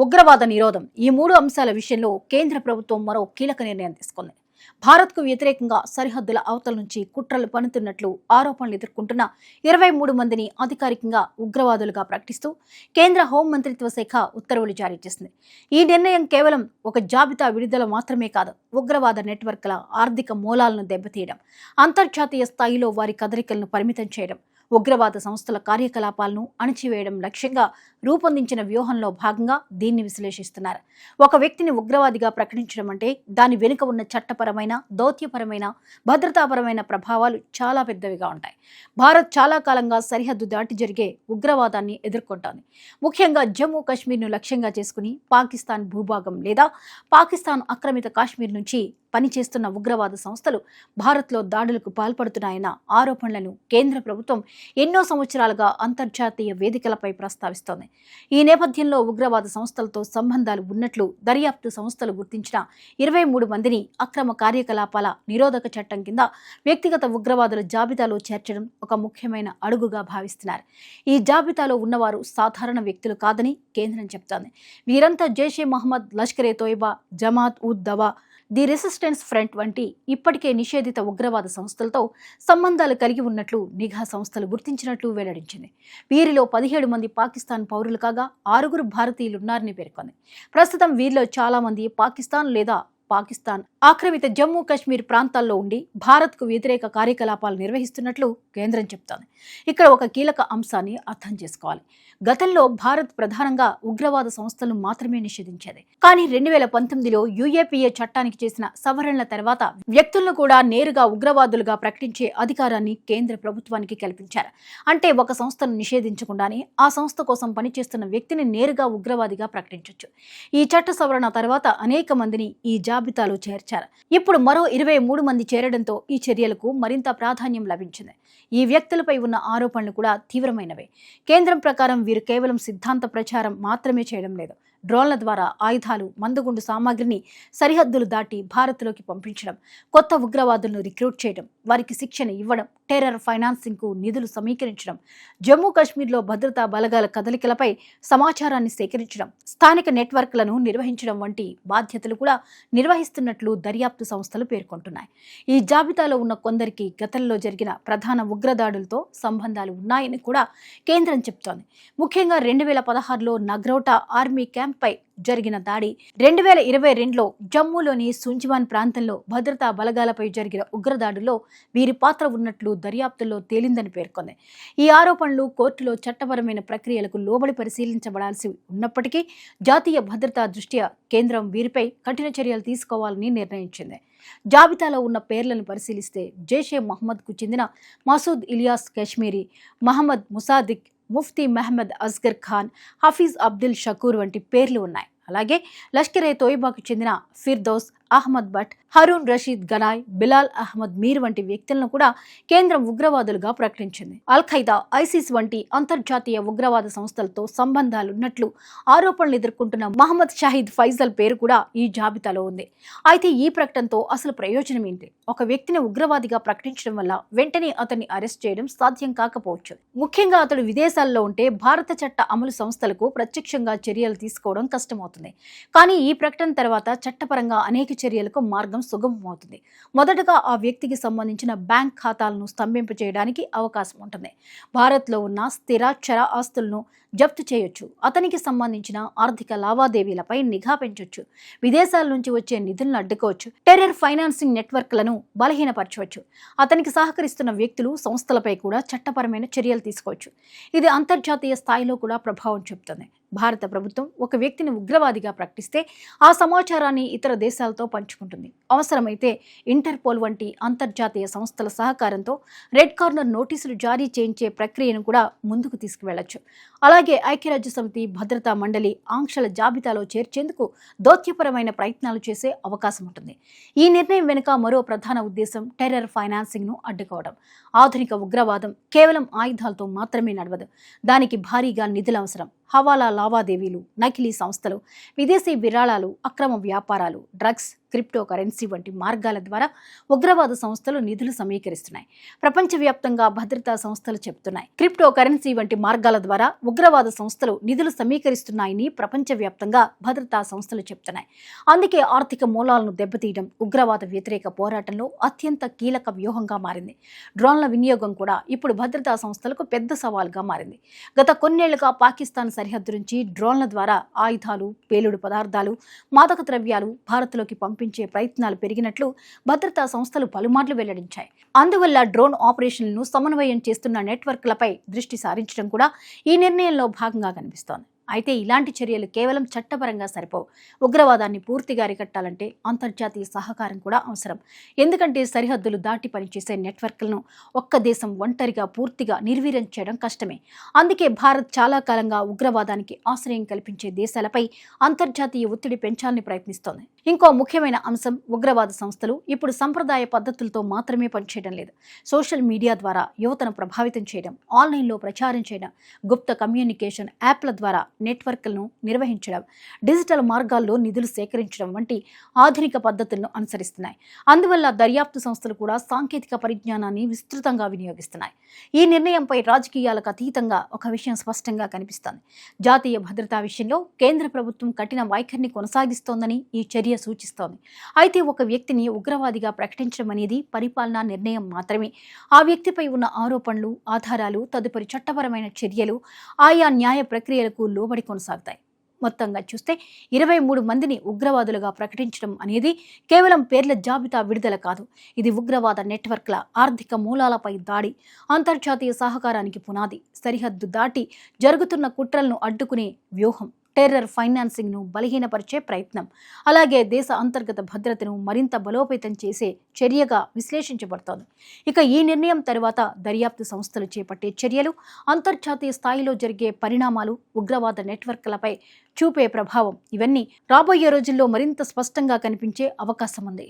ఉగ్రవాద నిరోధం ఈ మూడు అంశాల విషయంలో కేంద్ర ప్రభుత్వం మరో కీలక నిర్ణయం తీసుకుంది. భారత్కు వ్యతిరేకంగా సరిహద్దుల అవతల నుంచి కుట్రలు పన్నుతున్నట్లు ఆరోపణలు ఎదుర్కొంటున్న 23 మందిని అధికారికంగా ఉగ్రవాదులుగా ప్రకటిస్తూ కేంద్ర హోంమంత్రిత్వ శాఖ ఉత్తర్వులు జారీ చేసింది. ఈ నిర్ణయం కేవలం ఒక జాబితా విడుదల మాత్రమే కాదు, ఉగ్రవాద నెట్వర్క్ల ఆర్థిక మూలాలను దెబ్బతీయడం, అంతర్జాతీయ స్థాయిలో వారి కదలికలను పరిమితం చేయడం, ఉగ్రవాద సంస్థల కార్యకలాపాలను అణచివేయడం లక్ష్యంగా రూపొందించిన వ్యూహంలో భాగంగా దీన్ని విశ్లేషిస్తున్నారు. ఒక వ్యక్తిని ఉగ్రవాదిగా ప్రకటించడం అంటే దాని వెనుక ఉన్న చట్టపరమైన, దౌత్యపరమైన, భద్రతాపరమైన ప్రభావాలు చాలా పెద్దవిగా ఉంటాయి. భారత్ చాలా కాలంగా సరిహద్దు దాటి జరిగే ఉగ్రవాదాన్ని ఎదుర్కొంటోంది. ముఖ్యంగా జమ్మూ కాశ్మీర్ను లక్ష్యంగా చేసుకుని పాకిస్తాన్ భూభాగం లేదా పాకిస్తాన్ ఆక్రమిత కాశ్మీర్ నుంచి పనిచేస్తున్న ఉగ్రవాద సంస్థలు భారత్లో దాడులకు పాల్పడుతున్నాయన్న ఆరోపణలను కేంద్ర ప్రభుత్వం ఎన్నో సంవత్సరాలుగా అంతర్జాతీయ వేదికలపై ప్రస్తావిస్తోంది. ఈ నేపథ్యంలో ఉగ్రవాద సంస్థలతో సంబంధాలు ఉన్నట్లు దర్యాప్తు సంస్థలు గుర్తించిన 23 మందిని అక్రమ కార్యకలాపాల నిరోధక చట్టం కింద వ్యక్తిగత ఉగ్రవాదుల జాబితాలో చేర్చడం ఒక ముఖ్యమైన అడుగుగా భావిస్తున్నారు. ఈ జాబితాలో ఉన్నవారు సాధారణ వ్యక్తులు కాదని కేంద్రం చెబుతోంది. వీరంతా జైషే మహమ్మద్, లష్కరే తోయిబా, జమాత్ ఉద్ దవా, ది రెసిస్టెన్స్ ఫ్రంట్ వంటి ఇప్పటికే నిషేధిత ఉగ్రవాద సంస్థలతో సంబంధాలు కలిగి ఉన్నట్లు నిఘా సంస్థలు గుర్తించినట్లు వెల్లడించింది. వీరిలో 17 మంది పాకిస్తాన్ పౌరులు కాగా 6 భారతీయులున్నారని పేర్కొంది. ప్రస్తుతం వీరిలో చాలా మంది పాకిస్తాన్ లేదా పాకిస్తాన్ ఆక్రమిత జమ్మూ కాశ్మీర్ ప్రాంతాల్లో ఉండి భారత్కు వ్యతిరేక కార్యకలాపాలు నిర్వహిస్తున్నట్లు కేంద్రం చెబుతోంది. ఇక్కడ ఒక కీలక అంశాన్ని అర్థం చేసుకోవాలి. గతంలో భారత్ ప్రధానంగా ఉగ్రవాద సంస్థలను మాత్రమే నిషేధించేది. కానీ 2019లో యుఏపీఏ చట్టానికి చేసిన సవరణల తర్వాత వ్యక్తులను కూడా నేరుగా ఉగ్రవాదులుగా ప్రకటించే అధికారాన్ని కేంద్ర ప్రభుత్వానికి కల్పించారు. అంటే ఒక సంస్థను నిషేధించకుండానే ఆ సంస్థ కోసం పనిచేస్తున్న వ్యక్తిని నేరుగా ఉగ్రవాదిగా ప్రకటించవచ్చు. ఈ చట్ట సవరణ తర్వాత అనేక మందిని ఈ జాబితాలో చేర్చారు. ఇప్పుడు మరో 23 మంది చేరడంతో ఈ చర్యలకు మరింత ప్రాధాన్యం లభించింది. ఈ వ్యక్తులపై ఉన్న ఆరోపణలు కూడా తీవ్రమైనవే. కేంద్రం ప్రకారం వీరు కేవలం సిద్ధాంత ప్రచారం మాత్రమే చేయడం లేదు. డ్రోన్ల ద్వారా ఆయుధాలు, మందుగుండు సామాగ్రిని సరిహద్దులు దాటి భారత్లోకి పంపించడం, కొత్త ఉగ్రవాదులను రిక్రూట్ చేయడం, వారికి శిక్షణ ఇవ్వడం, టెర్రర్ ఫైనాన్సింగ్కు నిధులు సమీకరించడం, జమ్మూ కాశ్మీర్లో భద్రతా బలగాల కదలికలపై సమాచారాన్ని సేకరించడం, స్థానిక నెట్వర్క్లను నిర్వహించడం వంటి బాధ్యతలు కూడా నిర్వహిస్తున్నట్లు దర్యాప్తు సంస్థలు పేర్కొంటున్నాయి. ఈ జాబితాలో ఉన్న కొందరికి గతంలో జరిగిన ప్రధాన ఉగ్రదాడులతో సంబంధాలు ఉన్నాయని కూడా కేంద్రం చెబుతోంది. ముఖ్యంగా 2016లో నగ్రోటా ఆర్మీ క్యాంప్పై జరిగిన దాడి, 2022లో జమ్మూలోని సుంజ్వాన్ ప్రాంతంలో భద్రతా బలగాలపై జరిగిన ఉగ్రదాడుల్లో వీరి పాత్ర ఉన్నట్లు దర్యాప్తుల్లో తేలిందని పేర్కొంది. ఈ ఆరోపణలు కోర్టులో చట్టపరమైన ప్రక్రియలకు లోబడి పరిశీలించబడాల్సి ఉన్నప్పటికీ జాతీయ భద్రతా దృష్ట్యా కేంద్రం వీరిపై కఠిన చర్యలు తీసుకోవాలని నిర్ణయించింది. జాబితాలో ఉన్న పేర్లను పరిశీలిస్తే జైషే మహమ్మద్కు చెందిన మసూద్ ఇలియాస్ కశ్మీరీ, మహమ్మద్ ముసాదిక్, ముఫ్తీ మహమ్మద్ అస్గర్ ఖాన్, హఫీజ్ అబ్దుల్ షకూర్ వంటి పేర్లు ఉన్నాయి. అలాగే లష్కరే తోయిబాకు చెందిన ఫిర్దౌస్ అహ్మద్ భట్, హరూన్ రషీద్ గనాయ్, బిలాల్ అహ్మద్ మీర్ వంటి వ్యక్తులను కూడా కేంద్రం ఉగ్రవాదులుగా ప్రకటించింది. అల్ ఖైదా, ఐసిస్ వంటి అంతర్జాతీయ ఉగ్రవాద సంస్థలతో సంబంధాలున్నట్లు ఆరోపణలు ఎదుర్కొంటున్న మహమ్మద్ షాహిద్ ఫైజల్ పేరు కూడా ఈ జాబితాలో ఉంది. అయితే ఈ ప్రకటనతో అసలు ప్రయోజనం ఏంటి? ఒక వ్యక్తిని ఉగ్రవాదిగా ప్రకటించడం వల్ల వెంటనే అతన్ని అరెస్ట్ చేయడం సాధ్యం కాకపోవచ్చు. ముఖ్యంగా అతడు విదేశాల్లో ఉంటే భారత చట్ట అమలు సంస్థలకు ప్రత్యక్షంగా చర్యలు తీసుకోవడం కష్టమవుతుంది. కానీ ఈ ప్రకటన తర్వాత చట్టపరంగా అనేక చర్యలకు మార్గం సుగమమవుతుంది. మొదటగా ఆ వ్యక్తికి సంబంధించిన బ్యాంక్ ఖాతాలను స్తంభింపజేయడానికి అవకాశం ఉంటుంది. భారత్లో ఉన్న స్థిర, చర ఆస్తులను జప్తు చేయొచ్చు. అతనికి సంబంధించిన ఆర్థిక లావాదేవీలపై నిఘా పెంచొచ్చు. విదేశాల నుంచి వచ్చే నిధులను అడ్డుకోవచ్చు. టెర్రర్ ఫైనాన్సింగ్ నెట్వర్క్లను బలహీనపరచవచ్చు. అతనికి సహకరిస్తున్న వ్యక్తులు, సంస్థలపై కూడా చట్టపరమైన చర్యలు తీసుకోవచ్చు. ఇది అంతర్జాతీయ స్థాయిలో కూడా ప్రభావం చూపుతుంది. భారత ప్రభుత్వం ఒక వ్యక్తిని ఉగ్రవాదిగా ప్రకటిస్తే ఆ సమాచారాన్ని ఇతర దేశాలతో పంచుకుంటుంది. అవసరమైతే ఇంటర్పోల్ వంటి అంతర్జాతీయ సంస్థల సహకారంతో రెడ్ కార్నర్ నోటీసులు జారీ చేయించే ప్రక్రియను కూడా ముందుకు తీసుకువెళ్లొచ్చు. అలాగే ఐక్యరాజ్య సమితి భద్రతా మండలి ఆంక్షల జాబితాలో చేర్చేందుకు దౌత్యపరమైన ప్రయత్నాలు చేసే అవకాశం ఉంటుంది. ఈ నిర్ణయం వెనుక మరో ప్రధాన ఉద్దేశం టెర్రర్ ఫైనాన్సింగ్ను అడ్డుకోవడం. ఆధునిక ఉగ్రవాదం కేవలం ఆయుధాలతో మాత్రమే నడవదు. దానికి భారీగా నిధులు అవసరం. హవాలా లావాదేవీలు, నకిలీ సంస్థలు, విదేశీ విరాళాలు, అక్రమ వ్యాపారాలు, డ్రగ్స్, క్రిప్టో కరెన్సీ వంటి మార్గాల ద్వారా ఉగ్రవాద సంస్థలు నిధులు సమీకరిస్తున్నాయి. ప్రపంచవ్యాప్తంగా భద్రతా సంస్థలు చెబుతున్నాయి. క్రిప్టో కరెన్సీ వంటి మార్గాల ద్వారా ఉగ్రవాద సంస్థలు నిధులు సమీకరిస్తున్నాయని ప్రపంచవ్యాప్తంగా భద్రతా సంస్థలు చెబుతున్నాయి. అందుకే ఆర్థిక మూలాలను దెబ్బతీయడం ఉగ్రవాద వ్యతిరేక పోరాటంలో అత్యంత కీలక వ్యూహంగా మారింది. డ్రోన్ల వినియోగం కూడా ఇప్పుడు భద్రతా సంస్థలకు పెద్ద సవాల్గా మారింది. గత కొన్నేళ్లుగా పాకిస్తాన్ సరిహద్దు నుంచి డ్రోన్ల ద్వారా ఆయుధాలు, పేలుడు పదార్థాలు, మాదక ద్రవ్యాలు భారత్లోకి పంపించే ప్రయత్నాలు పెరిగినట్లు భద్రతా సంస్థలు పలుమార్లు వెల్లడించాయి. అందువల్ల డ్రోన్ ఆపరేషన్లను సమన్వయం చేస్తున్న నెట్వర్క్లపై దృష్టి సారించడం కూడా ఈ నిర్ణయంలో భాగంగా కనిపిస్తోంది. అయితే ఇలాంటి చర్యలు కేవలం చట్టపరంగా సరిపోవు. ఉగ్రవాదాన్ని పూర్తిగా అరికట్టాలంటే అంతర్జాతీయ సహకారం కూడా అవసరం. ఎందుకంటే సరిహద్దులు దాటి పనిచేసే నెట్వర్క్లను ఒక్క దేశం ఒంటరిగా పూర్తిగా నిర్వీర్యం చేయడం కష్టమే. అందుకే భారత్ చాలా కాలంగా ఉగ్రవాదానికి ఆశ్రయం కల్పించే దేశాలపై అంతర్జాతీయ ఒత్తిడి పెంచాలని ప్రయత్నిస్తోంది. ఇంకో ముఖ్యమైన అంశం, ఉగ్రవాద సంస్థలు ఇప్పుడు సంప్రదాయ పద్ధతులతో మాత్రమే పనిచేయడం లేదు. సోషల్ మీడియా ద్వారా యువతను ప్రభావితం చేయడం, ఆన్లైన్లో ప్రచారం చేయడం, గుప్త కమ్యూనికేషన్ యాప్ల ద్వారా నెట్వర్క్లను నిర్వహించడం, డిజిటల్ మార్గాల్లో నిధులు సేకరించడం వంటి ఆధునిక పద్ధతులను అనుసరిస్తున్నాయి. అందువల్ల దర్యాప్తు సంస్థలు కూడా సాంకేతిక పరిజ్ఞానాన్ని విస్తృతంగా వినియోగిస్తున్నాయి. ఈ నిర్ణయంపై రాజకీయాలకు అతీతంగా ఒక విషయం స్పష్టంగా కనిపిస్తోంది. జాతీయ భద్రతా విషయంలో కేంద్ర ప్రభుత్వం కఠిన వైఖరిని కొనసాగిస్తోందని ఈ చర్య సూచిస్తోంది. అయితే ఒక వ్యక్తిని ఉగ్రవాదిగా ప్రకటించడం అనేది పరిపాలనా నిర్ణయం మాత్రమే. ఆ వ్యక్తిపై ఉన్న ఆరోపణలు, ఆధారాలు, తదుపరి చట్టపరమైన చర్యలు ఆయా న్యాయ ప్రక్రియలకు లోబడి కొనసాగుతాయి. మొత్తంగా చూస్తే 23 మందిని ఉగ్రవాదులుగా ప్రకటించడం అనేది కేవలం పేర్ల జాబితా విడుదల కాదు. ఇది ఉగ్రవాద నెట్వర్క్ల ఆర్థిక మూలాలపై దాడి, అంతర్జాతీయ సహకారానికి పునాది, సరిహద్దు దాటి జరుగుతున్న కుట్రలను అడ్డుకునే వ్యూహం, టెర్రర్ ఫైనాన్సింగ్ ను బలహీనపరిచే ప్రయత్నం, అలాగే దేశ అంతర్గత భద్రతను మరింత బలోపేతం చేసే చర్యగా విశ్లేషించబడుతోంది. ఇక ఈ నిర్ణయం తర్వాత దర్యాప్తు సంస్థలు చేపట్టే చర్యలు, అంతర్జాతీయ స్థాయిలో జరిగే పరిణామాలు, ఉగ్రవాద నెట్వర్క్లపై చూపే ప్రభావం, ఇవన్నీ రాబోయే రోజుల్లో మరింత స్పష్టంగా కనిపించే అవకాశం ఉంది.